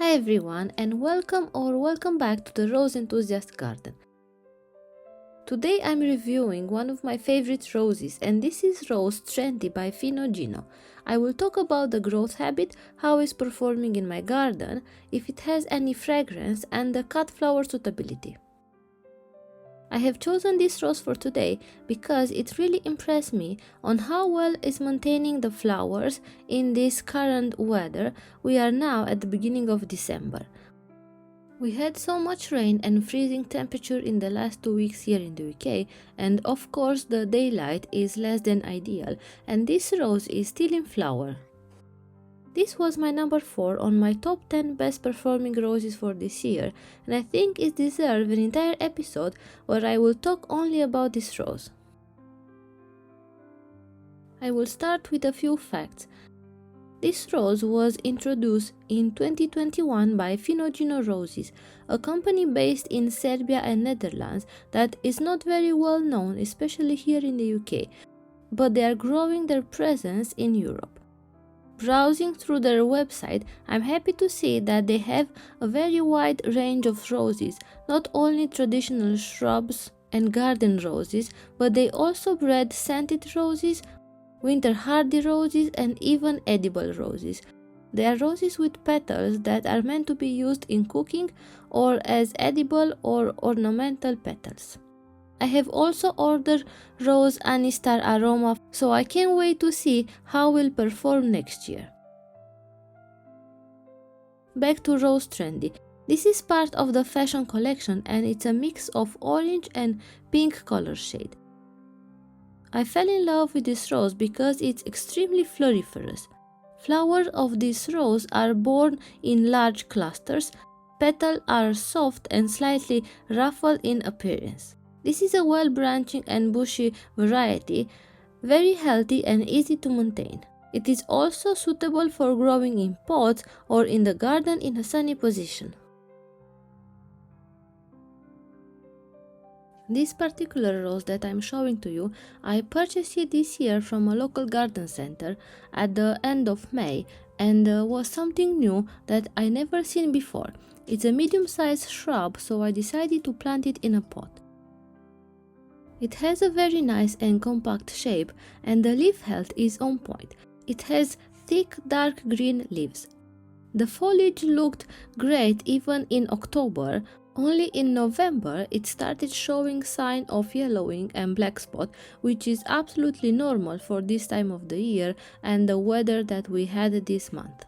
Hi everyone and welcome back to the Rose Enthusiast garden. Today I'm reviewing one of my favorite roses, and this is Rose Trendy by Pheno Geno. I will talk about the growth habit, how it's performing in my garden, if it has any fragrance, and the cut flower suitability. I have chosen this rose for today because it really impressed me on how well it's maintaining the flowers in this current weather. We are now at the beginning of December. We had so much rain and freezing temperature in the last 2 weeks here in the UK, and of course the daylight is less than ideal, and this rose is still in flower. This was my number 4 on my top 10 best performing roses for this year, and I think it deserves an entire episode where I will talk only about this rose. I will start with a few facts. This rose was introduced in 2021 by Pheno Geno Roses, a company based in Serbia and Netherlands that is not very well known, especially here in the UK, but they are growing their presence in Europe. Browsing through their website, I'm happy to see that they have a very wide range of roses, not only traditional shrubs and garden roses, but they also bred scented roses, winter hardy roses, and even edible roses. They are roses with petals that are meant to be used in cooking or as edible or ornamental petals. I have also ordered Rose Anistar Aroma, so I can't wait to see how it will perform next year. Back to Rose Trendy. This is part of the fashion collection and it's a mix of orange and pink color shade. I fell in love with this rose because it's extremely floriferous. Flowers of this rose are borne in large clusters. Petals are soft and slightly ruffled in appearance. This is a well-branching and bushy variety, very healthy and easy to maintain. It is also suitable for growing in pots or in the garden in a sunny position. This particular rose that I'm showing to you, I purchased it this year from a local garden center at the end of May, and was something new that I never seen before. It's a medium-sized shrub, so I decided to plant it in a pot. It has a very nice and compact shape, and the leaf health is on point. It has thick dark green leaves. The foliage looked great even in October. Only in November it started showing signs of yellowing and black spot, which is absolutely normal for this time of the year and the weather that we had this month.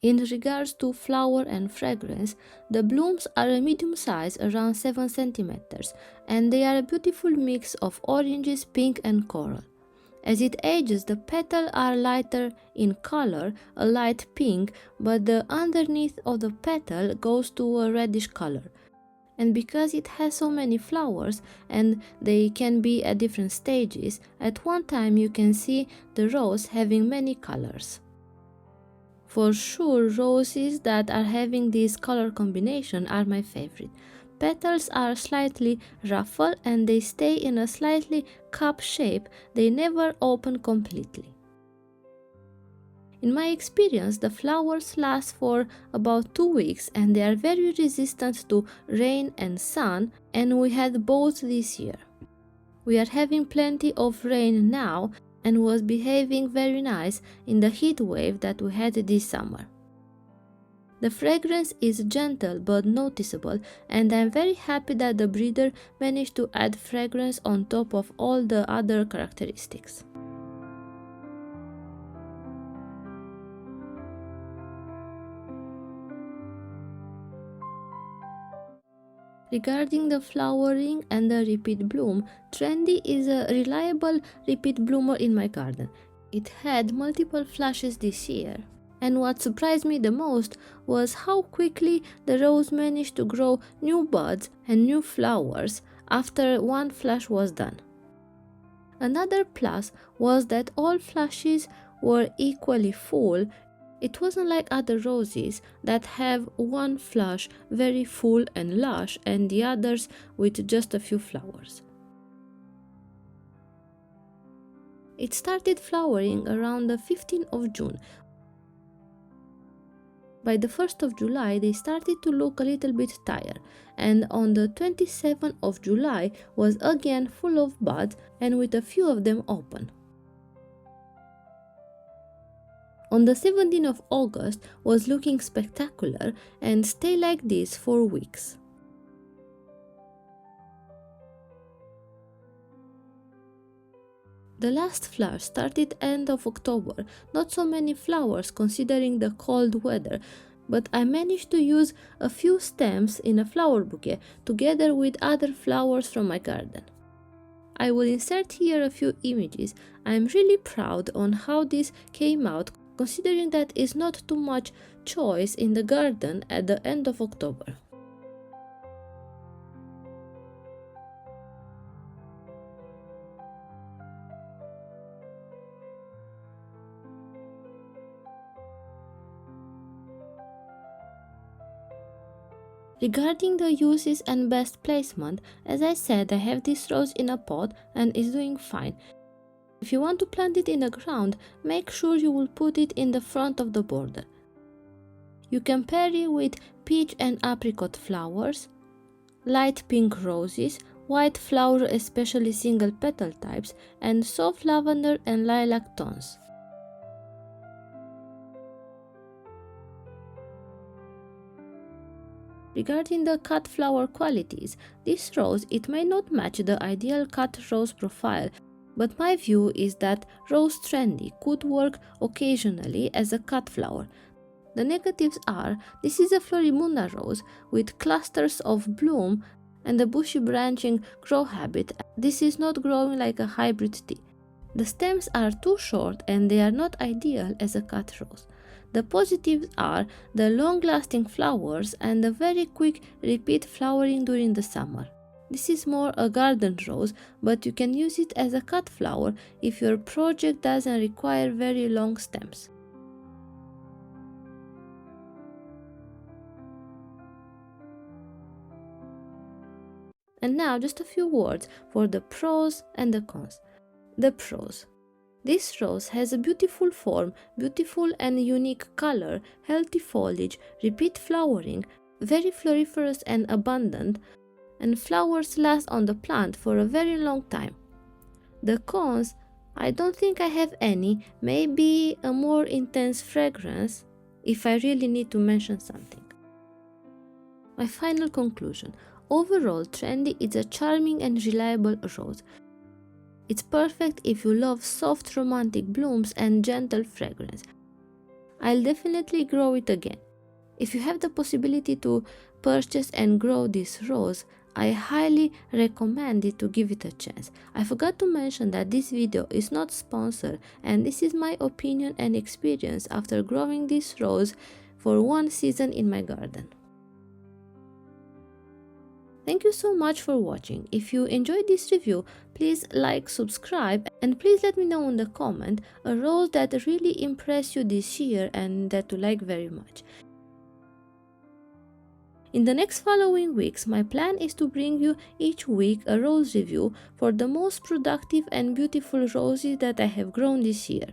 In regards to flower and fragrance, the blooms are a medium size, around 7 cm, and they are a beautiful mix of oranges, pink and coral. As it ages, the petals are lighter in color, a light pink, but the underneath of the petal goes to a reddish color. And because it has so many flowers and they can be at different stages, at one time you can see the rose having many colors. For sure, roses that are having this color combination are my favorite. Petals are slightly ruffled and they stay in a slightly cup shape, they never open completely. In my experience, the flowers last for about 2 weeks and they are very resistant to rain and sun, and we had both this year. We are having plenty of rain now and was behaving very nice in the heat wave that we had this summer. The fragrance is gentle but noticeable, and I'm very happy that the breeder managed to add fragrance on top of all the other characteristics. Regarding the flowering and the repeat bloom, Trendy is a reliable repeat bloomer in my garden. It had multiple flushes this year, and what surprised me the most was how quickly the rose managed to grow new buds and new flowers after one flush was done. Another plus was that all flushes were equally full. It wasn't like other roses that have one flush very full and lush and the others with just a few flowers. It started flowering around the 15th of June. By the 1st of July, they started to look a little bit tired, and on the 27th of July was again full of buds and with a few of them open. On the 17th of August was looking spectacular and stayed like this for weeks. The last flower started end of October, not so many flowers considering the cold weather, but I managed to use a few stems in a flower bouquet together with other flowers from my garden. I will insert here a few images. I am really proud on how this came out considering that is not too much choice in the garden at the end of October. Regarding the uses and best placement, as I said, I have this rose in a pot and is doing fine. If you want to plant it in the ground, make sure you will put it in the front of the border. You can pair it with peach and apricot flowers, light pink roses, white flower especially single petal types, and soft lavender and lilac tones. Regarding the cut flower qualities, this rose, it may not match the ideal cut rose profile, but my view is that Rose Trendy could work occasionally as a cut flower. The negatives are, this is a floribunda rose with clusters of bloom and a bushy branching grow habit. This is not growing like a hybrid tea. The stems are too short and they are not ideal as a cut rose. The positives are the long-lasting flowers and the very quick repeat flowering during the summer. This is more a garden rose, but you can use it as a cut flower if your project doesn't require very long stems. And now just a few words for the pros and the cons. The pros. This rose has a beautiful form, beautiful and unique color, healthy foliage, repeat flowering, very floriferous and abundant, and flowers last on the plant for a very long time. The cons, I don't think I have any, maybe a more intense fragrance if I really need to mention something. My final conclusion. Overall, Trendy is a charming and reliable rose. It's perfect if you love soft romantic blooms and gentle fragrance. I'll definitely grow it again. If you have the possibility to purchase and grow this rose, I highly recommend it to give it a chance. I forgot to mention that this video is not sponsored and this is my opinion and experience after growing this rose for one season in my garden. Thank you so much for watching. If you enjoyed this review, please like, subscribe, and please let me know in the comment a rose that really impressed you this year and that you like very much. In the next following weeks, my plan is to bring you each week a rose review for the most productive and beautiful roses that I have grown this year.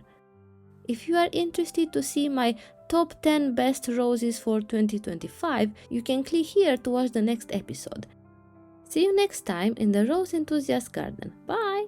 If you are interested to see my top 10 best roses for 2025, you can click here to watch the next episode. See you next time in the Rose Enthusiast Garden. Bye!